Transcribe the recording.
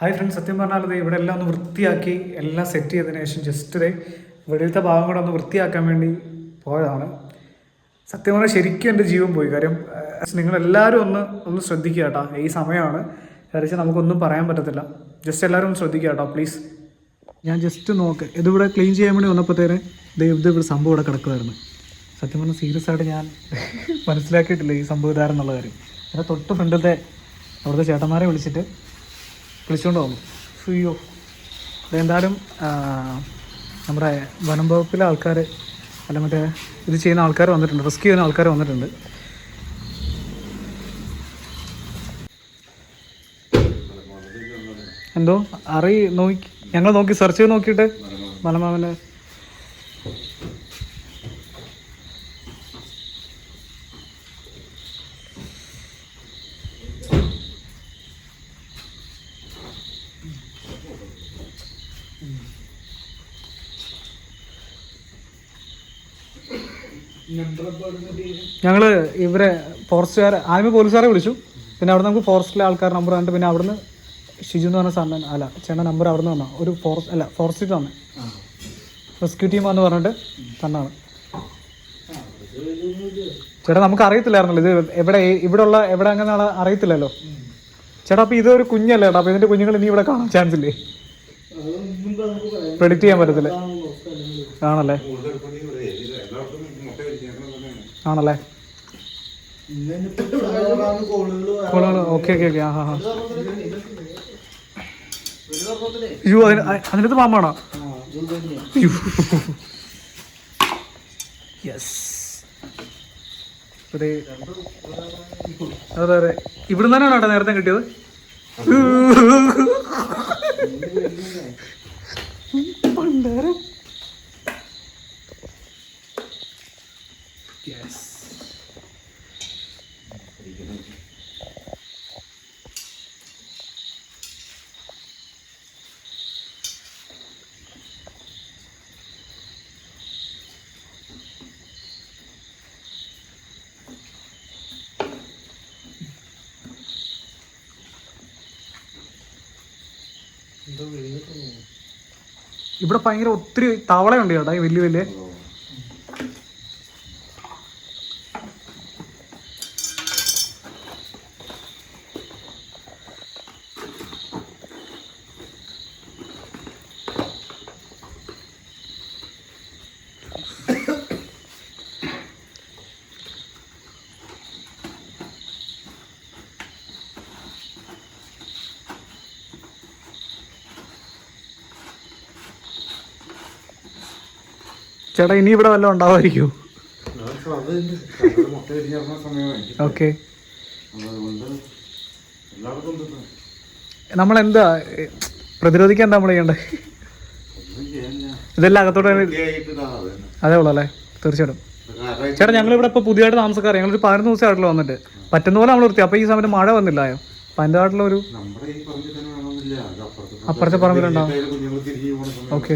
Hi friends, സത്യം പറഞ്ഞാൽ ഇവിടെ എല്ലാം ഒന്ന് വൃത്തിയാക്കി എല്ലാം സെറ്റ് ചെയ്തതിന് ശേഷം ജസ്റ്റ് വെളിയിലത്തെ ഭാഗം കൂടെ ഒന്ന് വൃത്തിയാക്കാൻ വേണ്ടി പോയതാണ്. സത്യം പറഞ്ഞാൽ ശരിക്കും എൻ്റെ ജീവൻ പോയി. കാര്യം നിങ്ങളെല്ലാവരും ഒന്ന് ശ്രദ്ധിക്കുക കേട്ടോ. ഈ സമയമാണ് കാര്യം നമുക്കൊന്നും പറയാൻ പറ്റത്തില്ല. ജസ്റ്റ് എല്ലാവരും ഒന്ന് ശ്രദ്ധിക്കുക കേട്ടോ പ്ലീസ്. ഞാൻ ജസ്റ്റ് ഇതിവിടെ ക്ലീൻ ചെയ്യാൻ വേണ്ടി വന്നപ്പോഴത്തേന് ഇവിടെ സംഭവം ഇവിടെ കിടക്കുമായിരുന്നു. സത്യം പറഞ്ഞാൽ സീരിയസ് ആയിട്ട് ഞാൻ മനസ്സിലാക്കിയിട്ടില്ല ഈ സംഭവം ഇതാരെന്നുള്ള കാര്യം. ഞാൻ തൊട്ട് ഫ്രണ്ടിലത്തെ അവിടുത്തെ ചേട്ടന്മാരെ വിളിച്ചുകൊണ്ട് വന്നു. അയ്യോ, അതെന്തായാലും നമ്മുടെ വനം വകുപ്പിലെ ആൾക്കാർ അല്ല മറ്റേ ഇത് ചെയ്യുന്ന ആൾക്കാർ വന്നിട്ടുണ്ട്, റെസ്ക്യൂ ചെയ്യുന്ന ആൾക്കാർ വന്നിട്ടുണ്ട്. എന്തോ ഞങ്ങൾ നോക്കി സെർച്ച് ചെയ്ത് നോക്കിയിട്ട് മലമാമൻ്റെ ഞങ്ങൾ ഇവരെ ഫോറസ്റ്റുകാരെ ആദ്യമേ പോലീസുകാരെ വിളിച്ചു. പിന്നെ അവിടെ നമുക്ക് ഫോറസ്റ്റിലെ ആൾക്കാർ നമ്പർ കണ്ടിട്ട് പിന്നെ അവിടുന്ന് ഷിജു എന്ന് പറഞ്ഞ സാറിന് ചേട്ടൻ നമ്പർ അവിടെ നിന്ന് തന്നാ. ഒരു ഫോറസ്റ്റിൽ തന്നെ റെസ്ക്യൂ ടീം എന്ന് പറഞ്ഞിട്ട് തന്നാണ്. ചേട്ടാ നമുക്ക് അറിയത്തില്ലായിരുന്നല്ലോ ഇത് ഇവിടെ അങ്ങനെ അറിയത്തില്ലല്ലോ ചേട്ടാ. അപ്പോൾ ഇതൊരു കുഞ്ഞല്ലേ ചേട്ടാ. അപ്പോൾ ഇതിൻ്റെ കുഞ്ഞുങ്ങൾ ഇനി ഇവിടെ കാണാൻ ചാൻസ് ഇല്ലേ? പ്രെഡിക്റ്റ് ചെയ്യാൻ പറ്റത്തില്ല. ആണല്ലേ ഓക്കെ. അയ്യോ, അതിനകത്ത് പാമ്പാണോ? യെസ്, അതെ. ഇവിടുന്ന് തന്നെയാണോ കേട്ടോ നേരത്തെ കിട്ടിയത്? പണ്ടാരം. യെസ്, ഇവിടെ ഭയങ്കര ഒത്തിരി തവളയുണ്ട് ചേട്ടാ, വലിയ വലിയ. ചേട്ടാ ഇനി ഇവിടെ വല്ലതും ഉണ്ടാവുമായിരിക്കുമോ? ഓക്കെ, നമ്മളെന്താ പ്രതിരോധിക്കാൻ എന്താ നമ്മൾ ചെയ്യണ്ടേ? ഇതെല്ലാം അകത്തോടെ അതേ ഉള്ളൂ അല്ലേ? തീർച്ചയായിട്ടും ചേട്ടാ. ഞങ്ങളിവിടെ ഇപ്പോൾ പുതിയതായിട്ട് താമസക്കാർ, ഞങ്ങളൊരു 15 ദിവസമായിട്ടുള്ള വന്നിട്ട് പറ്റുന്ന പോലെ നമ്മൾ വൃത്തി. അപ്പോൾ ഈ സമയത്ത് മഴ വന്നില്ലായോ? അപ്പം അതിൻ്റെ ആയിട്ടുള്ളൊരു അപ്പുറത്തെ പറമ്പിലുണ്ടാവും. ഓക്കെ.